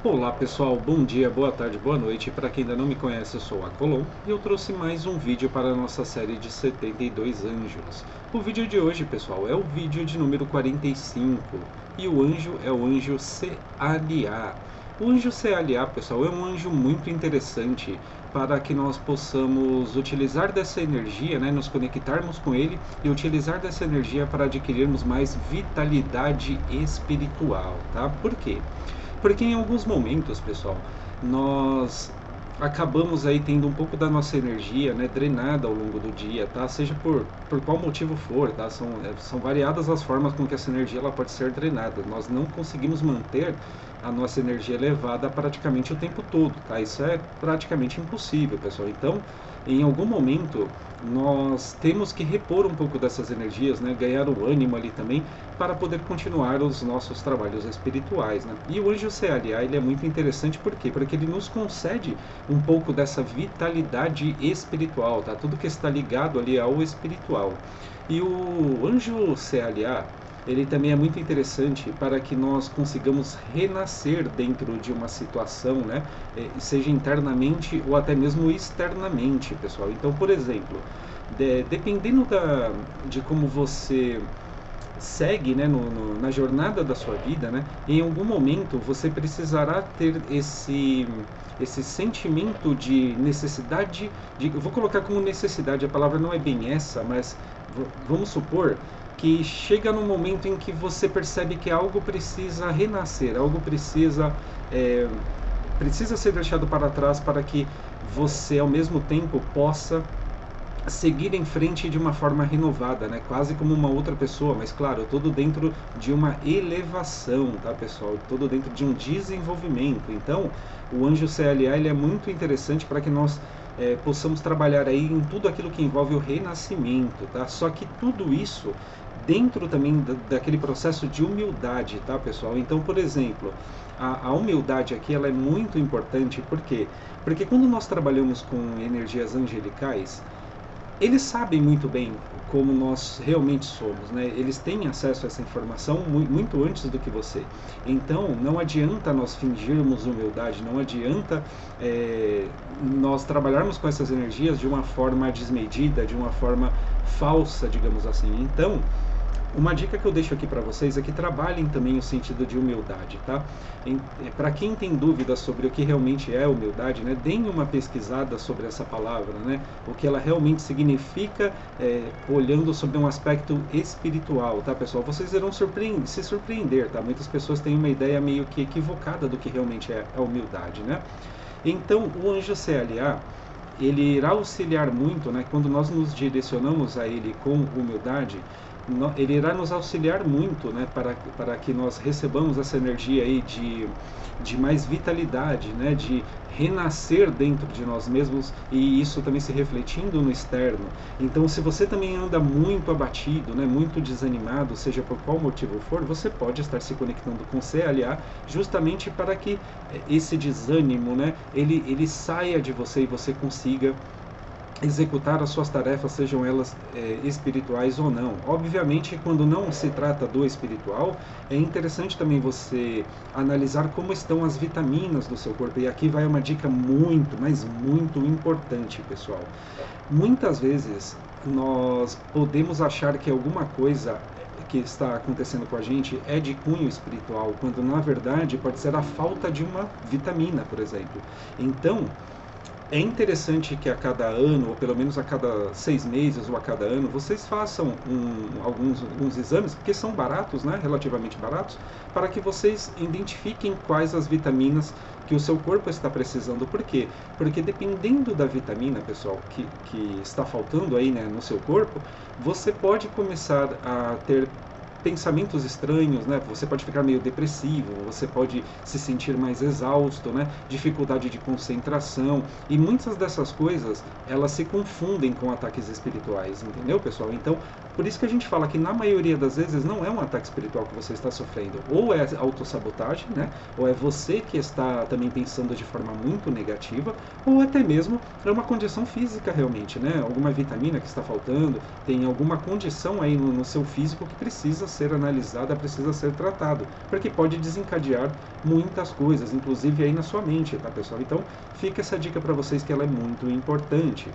Olá pessoal, bom dia, boa tarde, boa noite. Para quem ainda não me conhece, eu sou a Colom e eu trouxe mais um vídeo para a nossa série de 72 anjos. O vídeo de hoje, pessoal, é o vídeo de número 45 e o anjo é o anjo Cealiá. O anjo Cealiá, pessoal, é um anjo muito interessante para que nós possamos utilizar dessa energia, né, nos conectarmos com ele e utilizar dessa energia para adquirirmos mais vitalidade espiritual, tá? Por quê? Porque em alguns momentos, pessoal, nós acabamos aí tendo um pouco da nossa energia, né, drenada ao longo do dia, tá? Seja por qual motivo for, tá? São variadas as formas com que essa energia ela pode ser drenada. Nós não conseguimos manter a nossa energia elevada praticamente o tempo todo, tá? Isso é praticamente impossível, pessoal. Então, em algum momento, nós temos que repor um pouco dessas energias, né? Ganhar o ânimo ali também, para poder continuar os nossos trabalhos espirituais, né? E o anjo CLA, ele é muito interessante, por quê? Porque ele nos concede um pouco dessa vitalidade espiritual, tá? Tudo que está ligado ali ao espiritual. E o anjo CLA, ele também é muito interessante para que nós consigamos renascer dentro de uma situação, né? Seja internamente ou até mesmo externamente, pessoal. Então, por exemplo, dependendo de como você segue, né, na jornada da sua vida, né, em algum momento você precisará ter esse sentimento de necessidade, eu vou colocar como necessidade, a palavra não é bem essa, mas vamos supor que chega no momento em que você percebe que algo precisa renascer, algo é, precisa ser deixado para trás para que você ao mesmo tempo possa seguir em frente de uma forma renovada, né? Quase como uma outra pessoa, mas claro, tudo dentro de uma elevação, tá, pessoal? Tudo dentro de um desenvolvimento. Então, o anjo CLA ele é muito interessante para que nós possamos trabalhar aí em tudo aquilo que envolve o renascimento, tá? Só que tudo isso dentro também daquele processo de humildade, tá, pessoal? Então, por exemplo, a humildade aqui ela é muito importante, por quê? Porque quando nós trabalhamos com energias angelicais, eles sabem muito bem como nós realmente somos, né? Eles têm acesso a essa informação muito antes do que você. Então, não adianta nós fingirmos humildade, não adianta nós trabalharmos com essas energias de uma forma desmedida, de uma forma falsa, digamos assim. Então, uma dica que eu deixo aqui para vocês é que trabalhem também o sentido de humildade, tá? Para quem tem dúvidas sobre o que realmente é humildade, né, deem uma pesquisada sobre essa palavra, né? O que ela realmente significa, olhando sobre um aspecto espiritual, tá, pessoal? Vocês irão se surpreender, tá? Muitas pessoas têm uma ideia meio que equivocada do que realmente é a humildade, né? Então, o anjo CLA, ele irá auxiliar muito, né, quando nós nos direcionamos a ele com humildade, ele irá nos auxiliar muito, né, para que nós recebamos essa energia aí de mais vitalidade, né, de renascer dentro de nós mesmos e isso também se refletindo no externo. Então, se você também anda muito abatido, né, muito desanimado, seja por qual motivo for, você pode estar se conectando com CLA justamente para que esse desânimo, né, ele saia de você e você consiga executar as suas tarefas, sejam elas espirituais ou não. Obviamente, quando não se trata do espiritual, é interessante também você analisar como estão as vitaminas do seu corpo. E aqui vai uma dica muito, mas muito importante, pessoal. Muitas vezes nós podemos achar que alguma coisa que está acontecendo com a gente é de cunho espiritual, quando na verdade pode ser a falta de uma vitamina, por exemplo. Então, é interessante que a cada ano, ou pelo menos a cada 6 meses ou a cada ano, vocês façam alguns exames, porque são baratos, né, relativamente baratos, para que vocês identifiquem quais as vitaminas que o seu corpo está precisando. Por quê? Porque dependendo da vitamina, pessoal, que está faltando aí, né, no seu corpo, você pode começar a ter pensamentos estranhos, né? Você pode ficar meio depressivo, você pode se sentir mais exausto, né? Dificuldade de concentração e muitas dessas coisas elas se confundem com ataques espirituais, entendeu, pessoal? Então Por isso que a gente fala que na maioria das vezes não é um ataque espiritual que você está sofrendo, ou é autossabotagem, né? Ou é você que está também pensando de forma muito negativa, ou até mesmo é uma condição física realmente, né? Alguma vitamina que está faltando, tem alguma condição aí no seu físico que precisa ser analisada, precisa ser tratado, porque pode desencadear muitas coisas, inclusive aí na sua mente, tá, pessoal? Então, fica essa dica para vocês que ela é muito importante.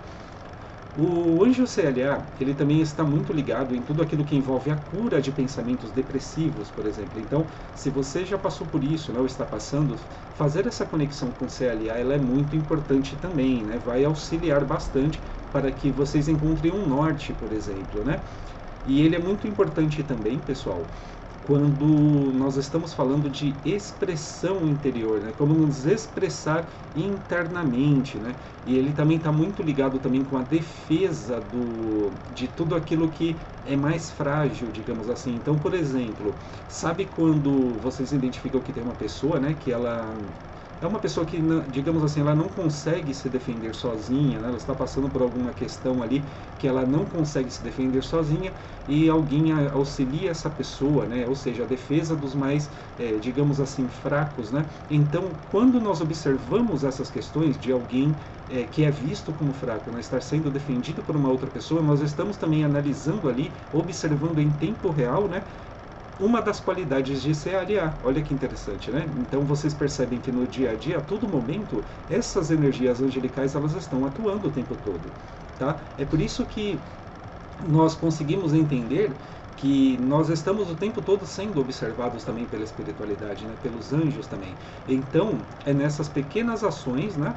O anjo CLA, ele também está muito ligado em tudo aquilo que envolve a cura de pensamentos depressivos, por exemplo. Então, se você já passou por isso, né, ou está passando, fazer essa conexão com o CLA, ela é muito importante também, né? Vai auxiliar bastante para que vocês encontrem um norte, por exemplo, né? E ele é muito importante também, pessoal, quando nós estamos falando de expressão interior, né? Como nos expressar internamente, né? E ele também está muito ligado também com a defesa de tudo aquilo que é mais frágil, digamos assim. Então, por exemplo, sabe quando vocês identificam que tem uma pessoa, né? Que ela é uma pessoa que, digamos assim, ela não consegue se defender sozinha, né? Ela está passando por alguma questão ali que ela não consegue se defender sozinha e alguém auxilia essa pessoa, né? Ou seja, a defesa dos mais, digamos assim, fracos, né? Então, quando nós observamos essas questões de alguém que é visto como fraco, né? Estar sendo defendido por uma outra pessoa, nós estamos também analisando ali, observando em tempo real, né? Uma das qualidades de CLA. Olha que interessante, né? Então vocês percebem que no dia a dia, a todo momento, essas energias angelicais elas estão atuando o tempo todo, tá? É por isso que nós conseguimos entender que nós estamos o tempo todo sendo observados também pela espiritualidade, né? Pelos anjos também. Então, é nessas pequenas ações, né?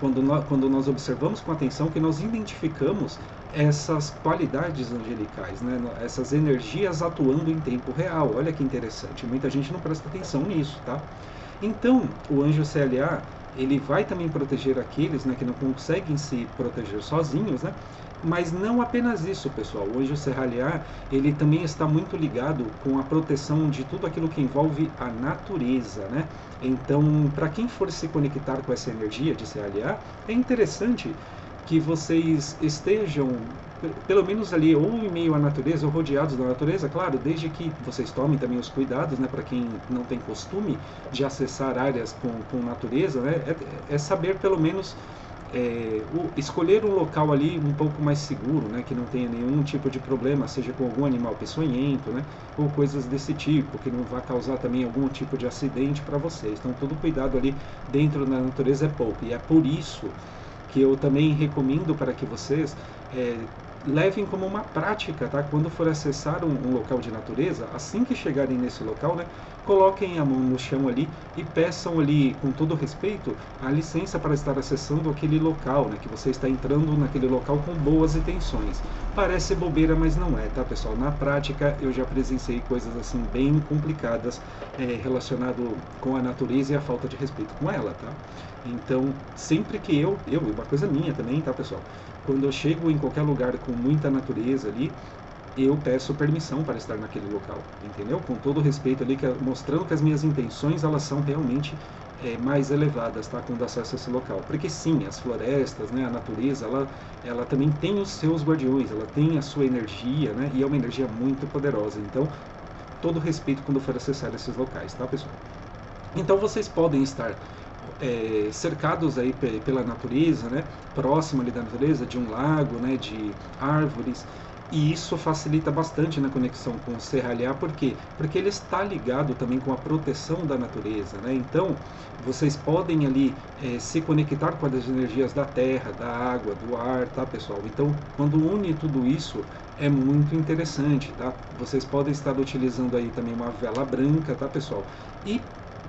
Quando nós observamos com atenção que nós identificamos essas qualidades angelicais, né? Essas energias atuando em tempo real. Olha que interessante, muita gente não presta atenção nisso, tá? Então, o anjo CLA, ele vai também proteger aqueles, né, que não conseguem se proteger sozinhos, né? Mas não apenas isso, pessoal. O anjo CLA, ele também está muito ligado com a proteção de tudo aquilo que envolve a natureza, né? Então, para quem for se conectar com essa energia de CLA, é interessante que vocês estejam pelo menos ali ou em meio à natureza ou rodeados da natureza, claro, desde que vocês tomem também os cuidados, né, para quem não tem costume de acessar áreas com natureza, né, é saber pelo menos escolher um local ali um pouco mais seguro, né, que não tenha nenhum tipo de problema, seja com algum animal peçonhento, né, ou coisas desse tipo, que não vá causar também algum tipo de acidente para vocês. Então, todo cuidado ali dentro da natureza é pouco, e é por isso que eu também recomendo para que vocês levem como uma prática, tá? Quando for acessar um local de natureza, assim que chegarem nesse local, né, coloquem a mão no chão ali e peçam ali, com todo respeito, a licença para estar acessando aquele local, né, que você está entrando naquele local com boas intenções. Parece bobeira, mas não é, tá, pessoal? Na prática, eu já presenciei coisas assim bem complicadas relacionado com a natureza e a falta de respeito com ela, tá? Então, sempre que uma coisa minha também, tá, pessoal? Quando eu chego em qualquer lugar com muita natureza ali, eu peço permissão para estar naquele local, entendeu? Com todo respeito ali, mostrando que as minhas intenções, elas são realmente mais elevadas, tá? Quando acesso a esse local. Porque sim, as florestas, né, a natureza, ela também tem os seus guardiões, ela tem a sua energia, né? E é uma energia muito poderosa. Então, todo respeito quando for acessar esses locais, tá, pessoal? Então, vocês podem estar cercados aí pela natureza, né, próximo ali da natureza, de um lago, né, de árvores, e isso facilita bastante na conexão com o Serralhar. Por quê? Porque ele está ligado também com a proteção da natureza, né? Então, vocês podem ali se conectar com as energias da terra, da água, do ar, tá, pessoal? Então, quando une tudo isso, é muito interessante, tá? Vocês podem estar utilizando aí também uma vela branca, tá, pessoal? E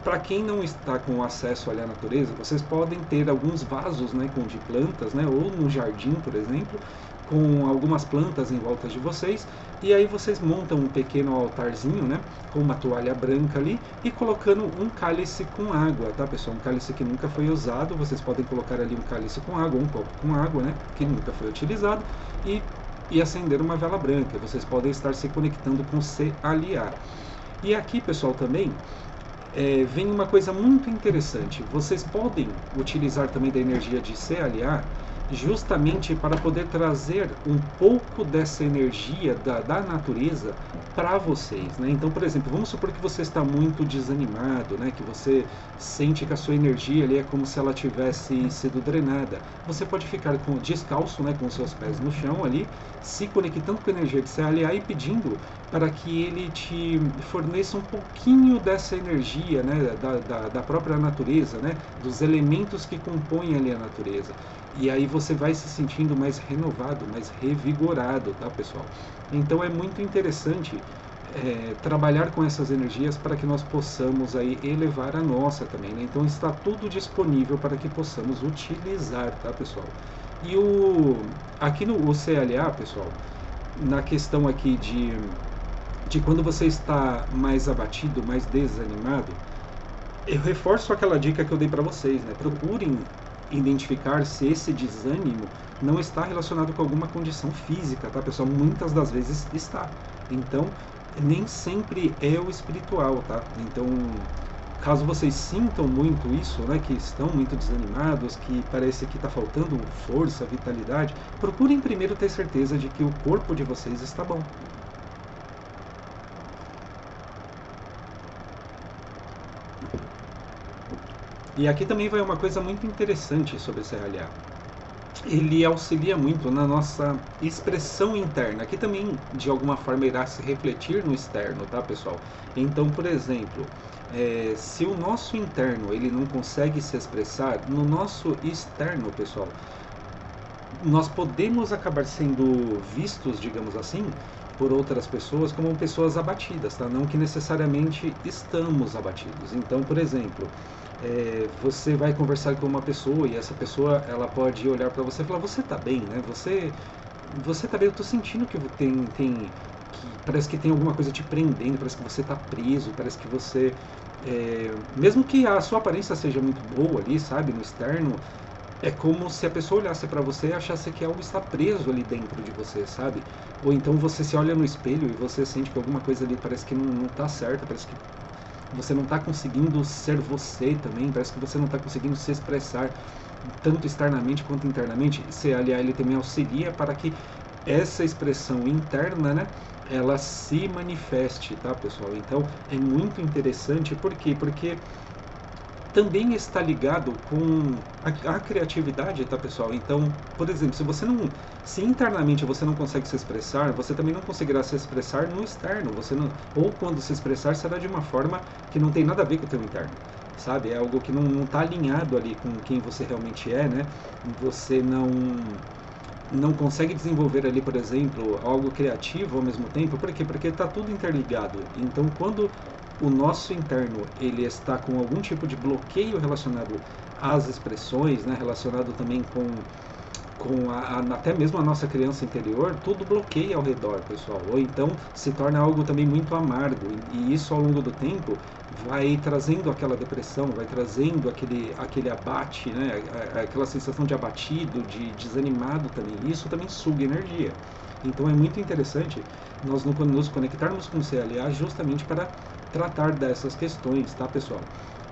para quem não está com acesso ali à natureza, vocês podem ter alguns vasos, né, de plantas, né, ou no jardim, por exemplo, com algumas plantas em volta de vocês, e aí vocês montam um pequeno altarzinho, né, com uma toalha branca ali, e colocando um cálice com água, tá, pessoal? Um cálice que nunca foi usado, vocês podem colocar ali um cálice com água, um copo com água, né, que nunca foi utilizado, e acender uma vela branca. Vocês podem estar se conectando com CLA. E aqui, pessoal, também vem uma coisa muito interessante. Vocês podem utilizar também da energia de CLA justamente para poder trazer um pouco dessa energia da natureza para vocês, né? Então, por exemplo, vamos supor que você está muito desanimado, né? Que você sente que a sua energia ali é como se ela tivesse sido drenada. Você pode ficar descalço, né? Com os seus pés no chão ali, se conectando com a energia de CLA e pedindo para que ele te forneça um pouquinho dessa energia, né? Da própria natureza, né? Dos elementos que compõem ali a natureza. E aí você vai se sentindo mais renovado, mais revigorado, tá, pessoal? Então é muito interessante trabalhar com essas energias para que nós possamos aí elevar a nossa também, né? Então está tudo disponível para que possamos utilizar, tá, pessoal? E aqui no CLA, pessoal, na questão aqui de quando você está mais abatido, mais desanimado, eu reforço aquela dica que eu dei para vocês, né? Procurem identificar se esse desânimo não está relacionado com alguma condição física, tá, pessoal? Muitas das vezes está. Então, nem sempre é o espiritual, tá? Então, caso vocês sintam muito isso, né, que estão muito desanimados, que parece que está faltando força, vitalidade, procurem primeiro ter certeza de que o corpo de vocês está bom. E aqui também vai uma coisa muito interessante sobre o CLA. Ele auxilia muito na nossa expressão interna, que também de alguma forma irá se refletir no externo, tá, pessoal? Então, por exemplo, se o nosso interno ele não consegue se expressar, no nosso externo, pessoal, nós podemos acabar sendo vistos, digamos assim, por outras pessoas como pessoas abatidas, tá? Não que necessariamente estamos abatidos. Então, por exemplo, você vai conversar com uma pessoa e essa pessoa ela pode olhar para você e falar: você está bem, né? Você está bem? Eu estou sentindo que que parece que tem alguma coisa te prendendo, parece que você está preso, parece que você mesmo que a sua aparência seja muito boa ali, sabe, no externo, é como se a pessoa olhasse para você e achasse que algo está preso ali dentro de você, sabe? Ou então você se olha no espelho e você sente que alguma coisa ali parece que não está certa, parece que você não está conseguindo ser você também, parece que você não está conseguindo se expressar tanto externamente quanto internamente. CLA ele também auxilia para que essa expressão interna, né, ela se manifeste, tá, pessoal? Então é muito interessante, por quê? Porque também está ligado com a criatividade, tá, pessoal? Então, por exemplo, se internamente você não consegue se expressar, você também não conseguirá se expressar no externo. Você não, ou quando se expressar será de uma forma que não tem nada a ver com o teu interno, sabe? É algo que não está alinhado ali com quem você realmente é, né? Você não consegue desenvolver ali, por exemplo, algo criativo ao mesmo tempo. Por quê? Porque está tudo interligado. Então, quando o nosso interno ele está com algum tipo de bloqueio relacionado às expressões, né, relacionado também com até mesmo a nossa criança interior, tudo bloqueia ao redor, pessoal. Ou então se torna algo também muito amargo. E isso ao longo do tempo vai trazendo aquela depressão, vai trazendo aquele abate, né, aquela sensação de abatido, de desanimado também. Isso também suga energia. Então é muito interessante nós nos conectarmos com o CLA justamente para tratar dessas questões, tá, pessoal?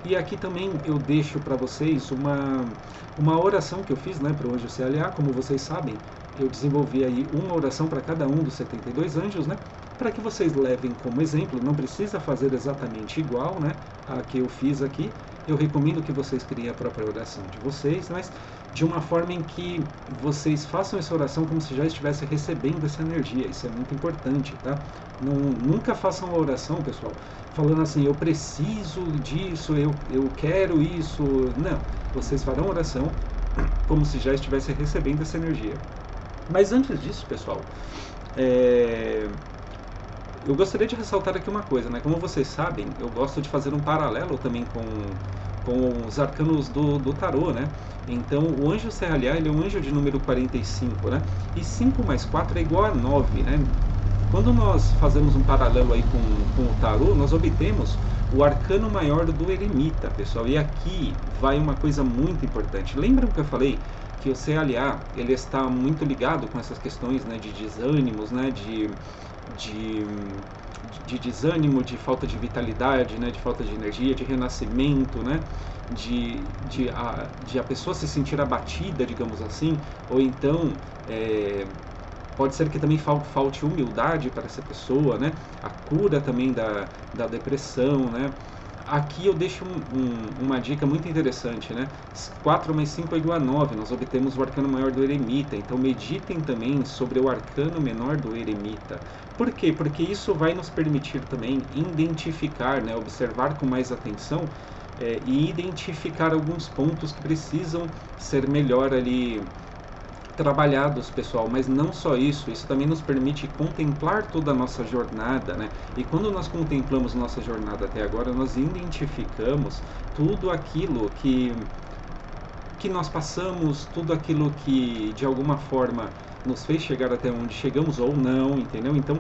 E aqui também eu deixo para vocês uma oração que eu fiz, né, para o anjo CLA. Como vocês sabem, eu desenvolvi aí uma oração para cada um dos 72 anjos, né, para que vocês levem como exemplo. Não precisa fazer exatamente igual, né, a que eu fiz aqui. Eu recomendo que vocês criem a própria oração de vocês, mas de uma forma em que vocês façam essa oração como se já estivesse recebendo essa energia. Isso é muito importante, tá? Nunca façam uma oração, pessoal, falando assim: eu preciso disso, eu quero isso. Não, vocês farão oração como se já estivesse recebendo essa energia. Mas antes disso, pessoal, eu gostaria de ressaltar aqui uma coisa, né? Como vocês sabem, eu gosto de fazer um paralelo também com os arcanos do tarô, né? Então, o anjo CLA, ele é um anjo de número 45, né? E 5 mais 4 é igual a 9, né? Quando nós fazemos um paralelo aí com o tarô, nós obtemos o arcano maior do eremita, pessoal. E aqui vai uma coisa muito importante. Lembram que eu falei que o CLA, ele está muito ligado com essas questões, né, de desânimos, né, de desânimo, de falta de vitalidade, né, de falta de energia, de renascimento, né, de a pessoa se sentir abatida, digamos assim, ou então pode ser que também falte humildade para essa pessoa, né, a cura também da depressão, né. Aqui eu deixo uma dica muito interessante, né? 4 mais 5 é igual a 9, nós obtemos o arcano maior do eremita, então meditem também sobre o arcano menor do eremita. Por quê? Porque isso vai nos permitir também identificar, né? Observar com mais atenção e identificar alguns pontos que precisam ser melhor ali trabalhados, pessoal, mas não só isso, isso também nos permite contemplar toda a nossa jornada, né? E quando nós contemplamos nossa jornada até agora, nós identificamos tudo aquilo que nós passamos, tudo aquilo que de alguma forma nos fez chegar até onde chegamos ou não, entendeu? Então,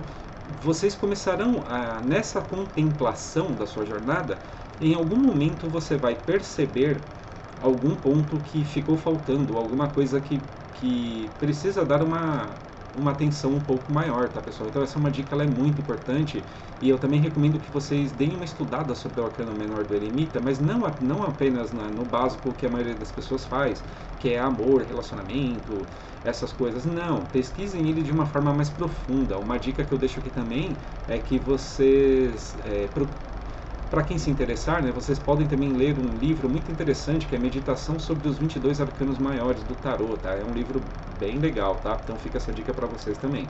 vocês começarão nessa contemplação da sua jornada, em algum momento você vai perceber algum ponto que ficou faltando, alguma coisa que precisa dar uma atenção um pouco maior, tá, pessoal? Então essa é uma dica, ela é muito importante, e eu também recomendo que vocês deem uma estudada sobre o arcano menor do eremita, mas não apenas no básico que a maioria das pessoas faz, que é amor, relacionamento, essas coisas. Não, pesquisem ele de uma forma mais profunda. Uma dica que eu deixo aqui também é que vocês para quem se interessar, né, vocês podem também ler um livro muito interessante, que é Meditação sobre os 22 Arcanos Maiores do Tarot, tá? É um livro bem legal, tá? Então fica essa dica para vocês também.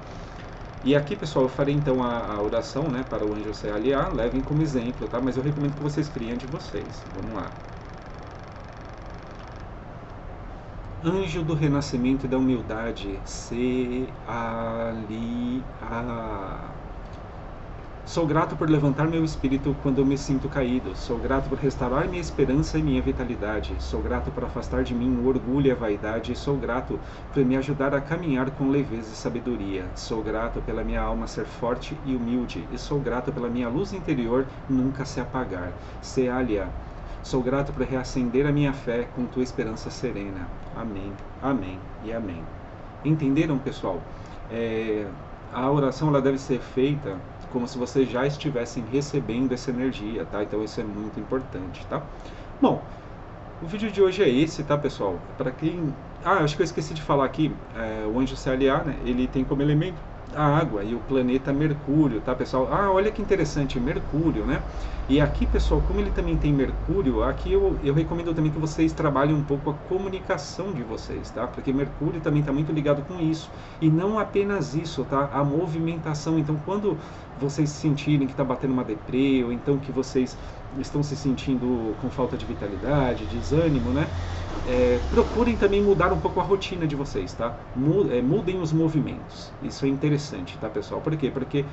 E aqui, pessoal, eu farei então a oração, né, para o anjo CLA, levem como exemplo, tá? Mas eu recomendo que vocês criem a de vocês. Vamos lá. Anjo do renascimento e da humildade, CLA. Sou grato por levantar meu espírito quando eu me sinto caído. Sou grato por restaurar minha esperança e minha vitalidade. Sou grato por afastar de mim o orgulho e a vaidade. Sou grato por me ajudar a caminhar com leveza e sabedoria. Sou grato pela minha alma ser forte e humilde. E sou grato pela minha luz interior nunca se apagar. Sealia. Sou grato por reacender a minha fé com tua esperança serena. Amém, amém e amém. Entenderam, pessoal? A oração ela deve ser feita como se vocês já estivessem recebendo essa energia, tá? Então isso é muito importante, tá? Bom, o vídeo de hoje é esse, tá, pessoal? Para quem... acho que eu esqueci de falar aqui, o anjo CLA, né? Ele tem como elemento a água e o planeta Mercúrio, tá, pessoal? Olha que interessante, Mercúrio, né? E aqui, pessoal, como ele também tem Mercúrio, aqui eu recomendo também que vocês trabalhem um pouco a comunicação de vocês, tá? Porque Mercúrio também está muito ligado com isso. E não apenas isso, tá? A movimentação. Então, quando vocês sentirem que está batendo uma deprê, ou então que vocês estão se sentindo com falta de vitalidade, desânimo, né? Procurem também mudar um pouco a rotina de vocês, tá? Mudem os movimentos. Isso é interessante, tá, pessoal? Por quê? Porque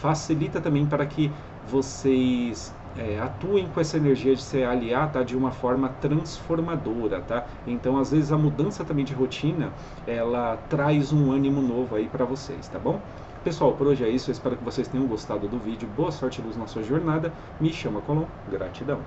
facilita também para que vocês atuem com essa energia de se aliar, tá, de uma forma transformadora, tá? Então, às vezes, a mudança também de rotina, ela traz um ânimo novo aí para vocês, tá bom? Pessoal, por hoje é isso. Eu espero que vocês tenham gostado do vídeo. Boa sorte e luz na sua jornada. Me chama Colom. Gratidão.